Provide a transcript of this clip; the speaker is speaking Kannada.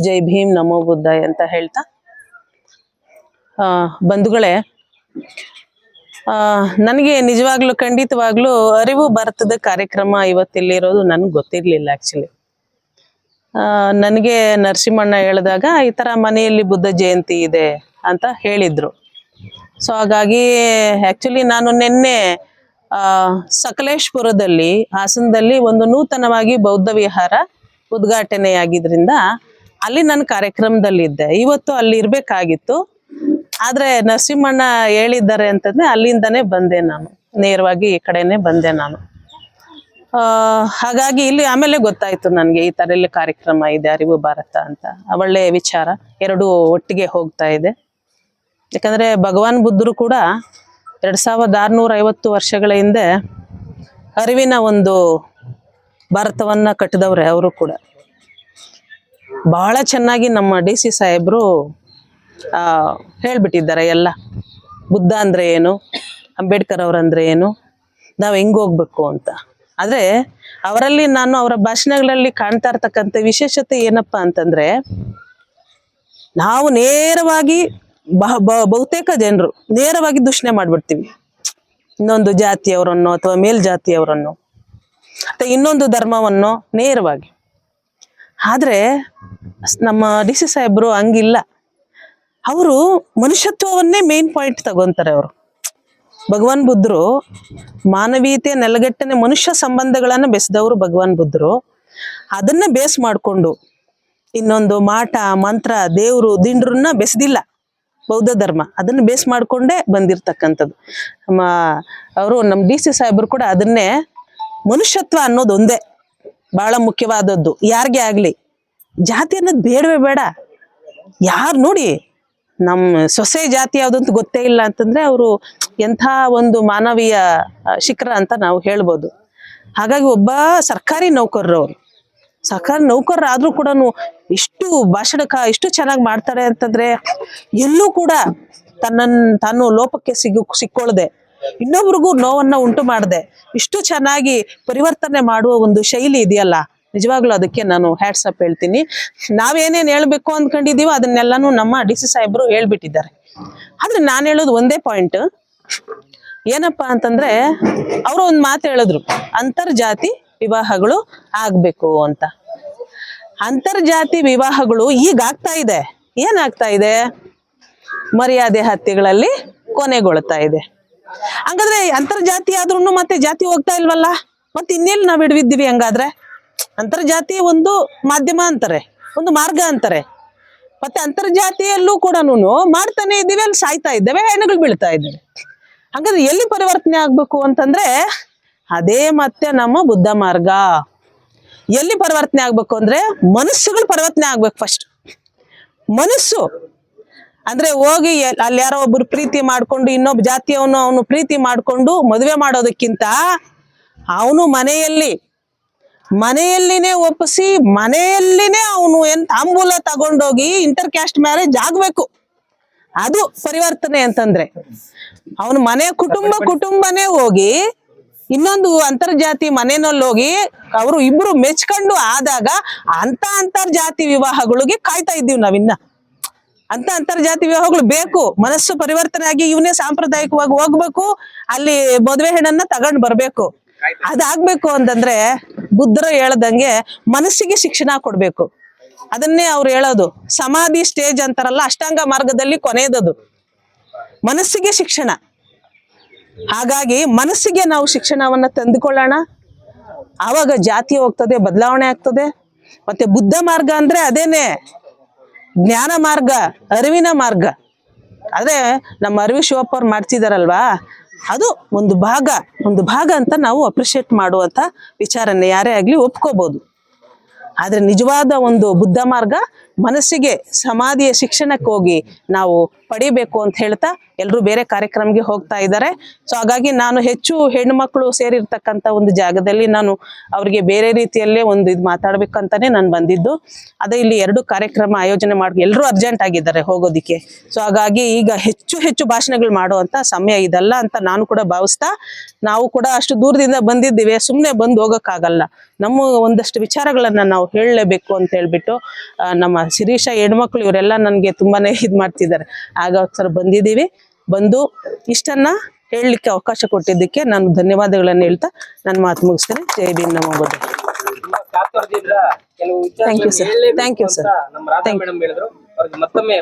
ಜೈ ಭೀಮ್ ನಮೋ ಬುದ್ಧಾಯ ಅಂತ ಹೇಳ್ತಾ ಬಂಧುಗಳೇ, ನನಗೆ ನಿಜವಾಗ್ಲೂ ಖಂಡಿತವಾಗ್ಲೂ ಅರಿವು ಭಾರತದ ಕಾರ್ಯಕ್ರಮ ಇವತ್ತಿಲ್ಲಿರೋದು ನನಗೆ ಗೊತ್ತಿರಲಿಲ್ಲ. ಆಕ್ಚುಲಿ ನನಗೆ ನರಸಿಂಹಣ್ಣ ಹೇಳಿದಾಗ ಈ ಥರ ಮನೆಯಲ್ಲಿ ಬುದ್ಧ ಜಯಂತಿ ಇದೆ ಅಂತ ಹೇಳಿದ್ರು. ಸೊ ಹಾಗಾಗಿ ಆ್ಯಕ್ಚುಲಿ ನಾನು ನಿನ್ನೆ ಸಕಲೇಶ್ಪುರದಲ್ಲಿ ಹಾಸನದಲ್ಲಿ ಒಂದು ನೂತನವಾಗಿ ಬೌದ್ಧ ವಿಹಾರ ಉದ್ಘಾಟನೆಯಾಗಿದ್ರಿಂದ ಅಲ್ಲಿ ನನ್ನ ಕಾರ್ಯಕ್ರಮದಲ್ಲಿದ್ದೆ. ಇವತ್ತು ಅಲ್ಲಿ ಇರಬೇಕಾಗಿತ್ತು, ಆದರೆ ನರಸಿಂಹಣ್ಣ ಹೇಳಿದ್ದಾರೆ ಅಂತಂದ್ರೆ ಅಲ್ಲಿಂದನೇ ಬಂದೆ, ನಾನು ನೇರವಾಗಿ ಈ ಕಡೆನೇ ಬಂದೆ ನಾನು. ಹಾಗಾಗಿ ಇಲ್ಲಿ ಆಮೇಲೆ ಗೊತ್ತಾಯ್ತು ನನಗೆ ಈ ಥರ ಎಲ್ಲ ಕಾರ್ಯಕ್ರಮ ಇದೆ ಅರಿವು ಭಾರತ ಅಂತ. ಒಳ್ಳೆಯ ವಿಚಾರ, ಎರಡೂ ಒಟ್ಟಿಗೆ ಹೋಗ್ತಾ ಇದೆ. ಯಾಕಂದರೆ ಭಗವಾನ್ ಬುದ್ಧರು ಕೂಡ 2650 ವರ್ಷಗಳ ಹಿಂದೆ ಅರಿವಿನ ಒಂದು ಭಾರತವನ್ನು ಕಟ್ಟಿದವ್ರೆ. ಅವರು ಕೂಡ ಬಹಳ ಚೆನ್ನಾಗಿ ನಮ್ಮ DC ಸಾಹೇಬರು ಹೇಳ್ಬಿಟ್ಟಿದ್ದಾರೆ ಎಲ್ಲ. ಬುದ್ಧ ಅಂದರೆ ಏನು, ಅಂಬೇಡ್ಕರ್ ಅವರಂದ್ರೆ ಏನು, ನಾವು ಹೆಂಗೆ ಹೋಗ್ಬೇಕು ಅಂತ. ಆದರೆ ಅವರಲ್ಲಿ ನಾನು ಅವರ ಭಾಷಣಗಳಲ್ಲಿ ಕಾಣ್ತಾ ಇರ್ತಕ್ಕಂಥ ವಿಶೇಷತೆ ಏನಪ್ಪ ಅಂತಂದರೆ, ನಾವು ನೇರವಾಗಿ ಬಹುತೇಕ ಜನರು ನೇರವಾಗಿ ದೂಷಣೆ ಮಾಡಿಬಿಡ್ತೀವಿ ಇನ್ನೊಂದು ಜಾತಿಯವರನ್ನು ಅಥವಾ ಮೇಲ್ಜಾತಿಯವರನ್ನು ಅಥವಾ ಇನ್ನೊಂದು ಧರ್ಮವನ್ನು ನೇರವಾಗಿ. ಆದರೆ ನಮ್ಮ DC ಸಾಹೇಬರು ಹಂಗಿಲ್ಲ. ಅವರು ಮನುಷ್ಯತ್ವವನ್ನೇ ಮೇನ್ ಪಾಯಿಂಟ್ ತಗೊಂತಾರೆ. ಅವರು ಭಗವಾನ್ ಬುದ್ಧರು ಮಾನವೀಯತೆ ನೆಲಗಟ್ಟನೆ ಮನುಷ್ಯ ಸಂಬಂಧಗಳನ್ನು ಬೆಳೆಸಿದವರು ಭಗವಾನ್ ಬುದ್ಧರು. ಅದನ್ನ ಬೇಸ್ ಮಾಡಿಕೊಂಡು ಇನ್ನೊಂದು ಮಾಟ ಮಂತ್ರ ದೇವರು ದಿಂಡ್ರನ್ನ ಬೆಳೆಸದಿಲ್ಲ ಬೌದ್ಧ ಧರ್ಮ. ಅದನ್ನು ಬೇಸ್ ಮಾಡಿಕೊಂಡೇ ಬಂದಿರತಕ್ಕಂಥದ್ದು. ಅವರು ನಮ್ಮ DC ಸಾಹೇಬರು ಕೂಡ ಅದನ್ನೇ, ಮನುಷ್ಯತ್ವ ಅನ್ನೋದು ಒಂದೇ ಬಹಳ ಮುಖ್ಯವಾದದ್ದು. ಯಾರಿಗೆ ಆಗಲಿ ಜಾತಿ ಅನ್ನೋದು ಬೇಡವೇ ಬೇಡ. ಯಾರು ನೋಡಿ ನಮ್ಮ ಸೊಸೆ ಜಾತಿ ಯಾವುದು ಅಂತ ಗೊತ್ತೇ ಇಲ್ಲ ಅಂತಂದ್ರೆ ಅವರು ಎಂಥ ಒಂದು ಮಾನವೀಯ ಶಿಖರ ಅಂತ ನಾವು ಹೇಳ್ಬೋದು. ಹಾಗಾಗಿ ಒಬ್ಬ ಸರ್ಕಾರಿ ನೌಕರರು, ಅವರು ಸರ್ಕಾರಿ ನೌಕರರಾದ್ರೂ ಕೂಡ ಇಷ್ಟು ಇಷ್ಟು ಚೆನ್ನಾಗಿ ಮಾಡ್ತಾರೆ ಅಂತಂದ್ರೆ, ಎಲ್ಲೂ ಕೂಡ ತಾನು ಲೋಪಕ್ಕೆ ಸಿಕ್ಕೊಳ್ಳದೆ ಇನ್ನೊಬ್ರಿಗೂ ನೋವನ್ನ ಉಂಟು ಮಾಡದೆ ಇಷ್ಟು ಚೆನ್ನಾಗಿ ಪರಿವರ್ತನೆ ಮಾಡುವ ಒಂದು ಶೈಲಿ ಇದೆಯಲ್ಲ, ನಿಜವಾಗ್ಲೂ ಅದಕ್ಕೆ ನಾನು ಹ್ಯಾಟ್ಸ್ ಅಪ್ ಹೇಳ್ತೀನಿ. ನಾವೇನೇನು ಹೇಳ್ಬೇಕು ಅಂದ್ಕೊಂಡಿದೀವೋ ಅದನ್ನೆಲ್ಲಾನು ನಮ್ಮ DC ಸಾಹೇಬರು ಹೇಳ್ಬಿಟ್ಟಿದ್ದಾರೆ. ಆದ್ರೆ ನಾನು ಹೇಳೋದು ಒಂದೇ ಪಾಯಿಂಟ್ ಏನಪ್ಪಾ ಅಂತಂದ್ರೆ, ಅವರು ಒಂದು ಮಾತು ಹೇಳಿದ್ರು, ಅಂತರ್ಜಾತಿ ವಿವಾಹಗಳು ಆಗ್ಬೇಕು ಅಂತ. ಅಂತರ್ಜಾತಿ ವಿವಾಹಗಳು ಈಗ ಆಗ್ತಾ ಇದೆ. ಏನಾಗ್ತಾ ಇದೆ? ಮರ್ಯಾದೆ ಹತ್ಯೆಗಳಲ್ಲಿ ಕೊನೆಗೊಳ್ತಾ ಇದೆ. ಹಂಗಾದ್ರೆ ಅಂತರ್ಜಾತಿ ಆದ್ರೂ ಮತ್ತೆ ಜಾತಿ ಹೋಗ್ತಾ ಇಲ್ವಲ್ಲ, ಮತ್ತೆ ಇನ್ನೆಲ್ಲಿ ನಾವು ಹಿಡಿದಿದ್ದೀವಿ? ಹಂಗಾದ್ರೆ ಅಂತರ್ಜಾತಿ ಒಂದು ಮಾಧ್ಯಮ ಅಂತಾರೆ, ಒಂದು ಮಾರ್ಗ ಅಂತಾರೆ. ಮತ್ತೆ ಅಂತರ್ಜಾತಿಯಲ್ಲೂ ಕೂಡ ಮಾಡ್ತಾನೆ ಇದ್ದೀವಿ, ಅಲ್ಲಿ ಸಾಯ್ತಾ ಇದ್ದೇವೆ, ಹೆಣ್ಣುಗಳು ಬೀಳ್ತಾ ಇದ್ದೇವೆ. ಹಾಗಾದ್ರೆ ಎಲ್ಲಿ ಪರಿವರ್ತನೆ ಆಗ್ಬೇಕು ಅಂತಂದ್ರೆ ಅದೇ ಮತ್ತೆ ನಮ್ಮ ಬುದ್ಧ ಮಾರ್ಗ. ಎಲ್ಲಿ ಪರಿವರ್ತನೆ ಆಗ್ಬೇಕು ಅಂದ್ರೆ ಮನಸ್ಸುಗಳು ಪರಿವರ್ತನೆ ಆಗ್ಬೇಕು. ಫಸ್ಟ್ ಮನಸ್ಸು ಅಂದ್ರೆ ಹೋಗಿ ಅಲ್ಲಿ ಯಾರೋ ಒಬ್ರು ಪ್ರೀತಿ ಮಾಡ್ಕೊಂಡು ಇನ್ನೊಬ್ಬ ಜಾತಿಯವನು ಅವನು ಪ್ರೀತಿ ಮಾಡ್ಕೊಂಡು ಮದುವೆ ಮಾಡೋದಕ್ಕಿಂತ ಅವನು ಮನೆಯಲ್ಲಿನೇ ಒಪ್ಪಿಸಿ ಮನೆಯಲ್ಲಿನೇ ಅವನು ತಾಂಬೂಲ ತಗೊಂಡೋಗಿ ಇಂಟರ್ ಕ್ಯಾಸ್ಟ್ ಮ್ಯಾರೇಜ್ ಆಗ್ಬೇಕು. ಅದು ಪರಿವರ್ತನೆ ಅಂತಂದ್ರೆ ಅವನು ಮನೆ ಕುಟುಂಬನೇ ಹೋಗಿ ಇನ್ನೊಂದು ಅಂತರ್ಜಾತಿ ಮನೆಯಲ್ಲಿ ಹೋಗಿ ಅವರು ಇಬ್ರು ಮೆಚ್ಕೊಂಡು ಆದಾಗ ಅಂತರ್ಜಾತಿ ವಿವಾಹಗಳಿಗೆ ಕಾಯ್ತಾ ಇದ್ದೀವಿ ನಾವಿನ್ನ. ಅಂತರ್ಜಾತಿ ವಿವಾಹಗಳು ಬೇಕು. ಮನಸ್ಸು ಪರಿವರ್ತನೆ ಆಗಿ ಇವನೇ ಸಾಂಪ್ರದಾಯಿಕವಾಗಿ ಹೋಗ್ಬೇಕು, ಅಲ್ಲಿ ಮದುವೆ ಹೆಣ್ಣನ್ನ ತಗೊಂಡ್ ಬರ್ಬೇಕು. ಅದಾಗ್ಬೇಕು ಅಂತಂದ್ರೆ ಬುದ್ಧರು ಹೇಳ್ದಂಗೆ ಮನಸ್ಸಿಗೆ ಶಿಕ್ಷಣ ಕೊಡ್ಬೇಕು. ಅದನ್ನೇ ಅವ್ರು ಹೇಳೋದು, ಸಮಾಧಿ ಸ್ಟೇಜ್ ಅಂತಾರಲ್ಲ, ಅಷ್ಟಾಂಗ ಮಾರ್ಗದಲ್ಲಿ ಕೊನೆಯದದು ಮನಸ್ಸಿಗೆ ಶಿಕ್ಷಣ. ಹಾಗಾಗಿ ಮನಸ್ಸಿಗೆ ನಾವು ಶಿಕ್ಷಣವನ್ನ ತಂದುಕೊಳ್ಳೋಣ, ಆವಾಗ ಜಾತಿ ಹೋಗ್ತದೆ, ಬದಲಾವಣೆ ಆಗ್ತದೆ. ಮತ್ತೆ ಬುದ್ಧ ಮಾರ್ಗ ಅಂದ್ರೆ ಅದೇನೆ, ಜ್ಞಾನ ಮಾರ್ಗ, ಅರಿವಿನ ಮಾರ್ಗ. ಆದ್ರೆ ನಮ್ಮ ಅರಿವಿ ಶಿವಪ್ಪ ಅವ್ರು ಮಾಡ್ತಿದಾರಲ್ವಾ, ಅದು ಒಂದು ಭಾಗ ಅಂತ ನಾವು ಅಪ್ರಿಶಿಯೇಟ್ ಮಾಡುವಂತ ವಿಚಾರನೆ ಯಾರೇ ಆಗ್ಲಿ ಒಪ್ಕೋಬಹುದು. ಆದ್ರೆ ನಿಜವಾದ ಒಂದು ಬುದ್ಧ ಮಾರ್ಗ ಮನಸ್ಸಿಗೆ ಸಮಾಧಿಯ ಶಿಕ್ಷಣಕ್ಕೆ ಹೋಗಿ ನಾವು ಪಡಿಬೇಕು ಅಂತ ಹೇಳ್ತಾ ಎಲ್ಲರೂ ಬೇರೆ ಕಾರ್ಯಕ್ರಮಕ್ಕೆ ಹೋಗ್ತಾ ಇದ್ದಾರೆ. ಸೊ ಹಾಗಾಗಿ ನಾನು ಹೆಚ್ಚು ಹೆಣ್ಣು ಮಕ್ಕಳು ಸೇರಿರ್ತಕ್ಕಂಥ ಒಂದು ಜಾಗದಲ್ಲಿ ನಾನು ಅವ್ರಿಗೆ ಬೇರೆ ರೀತಿಯಲ್ಲೇ ಒಂದು ಇದು ಮಾತಾಡ್ಬೇಕಂತಾನೆ ನಾನು ಬಂದಿದ್ದು. ಅದೇ ಇಲ್ಲಿ 2 ಕಾರ್ಯಕ್ರಮ ಆಯೋಜನೆ ಮಾಡಿ ಎಲ್ಲರೂ ಅರ್ಜೆಂಟ್ ಆಗಿದ್ದಾರೆ ಹೋಗೋದಿಕ್ಕೆ. ಸೊ ಹಾಗಾಗಿ ಈಗ ಹೆಚ್ಚು ಭಾಷಣಗಳು ಮಾಡುವಂತ ಸಮಯ ಇದಲ್ಲ ಅಂತ ನಾನು ಕೂಡ ಭಾವಿಸ್ತಾ, ನಾವು ಕೂಡ ಅಷ್ಟು ದೂರದಿಂದ ಬಂದಿದ್ದೀವಿ, ಸುಮ್ಮನೆ ಬಂದು ಹೋಗೋಕ್ಕಾಗಲ್ಲ, ನಮ್ಮ ಒಂದಷ್ಟು ವಿಚಾರಗಳನ್ನ ನಾವು ಹೇಳಲೇಬೇಕು ಅಂತ ಹೇಳ್ಬಿಟ್ಟು ನಮ್ಮ ಶಿರೀಷ ಹೆಣ್ಮಕ್ಳು ಇವರೆಲ್ಲ ನನಗೆ ತುಂಬಾನೇ ಇದು ಮಾಡ್ತಿದ್ದಾರೆ. ಆಗೋಸ್ಕರ ಬಂದಿದ್ದೀವಿ. ಬಂದು ಇಷ್ಟನ್ನ ಹೇಳಲಿಕ್ಕೆ ಅವಕಾಶ ಕೊಟ್ಟಿದ್ದಕ್ಕೆ ನಾನು ಧನ್ಯವಾದಗಳನ್ನು ಹೇಳ್ತಾ ನನ್ನ ಮಾತು ಮುಗಿಸ್ತೇನೆ. ಜೈ ಭೀಮ್, ನಮೋ Buddha. Thank you sir. Thank you sir. ನಮ್ಮ ರಾಧಾ ಮೇಡಮ್ ಹೇಳಿದ್ರು. ಅವ್ರಿಗೆ ಮತ್ತೊಮ್ಮೆ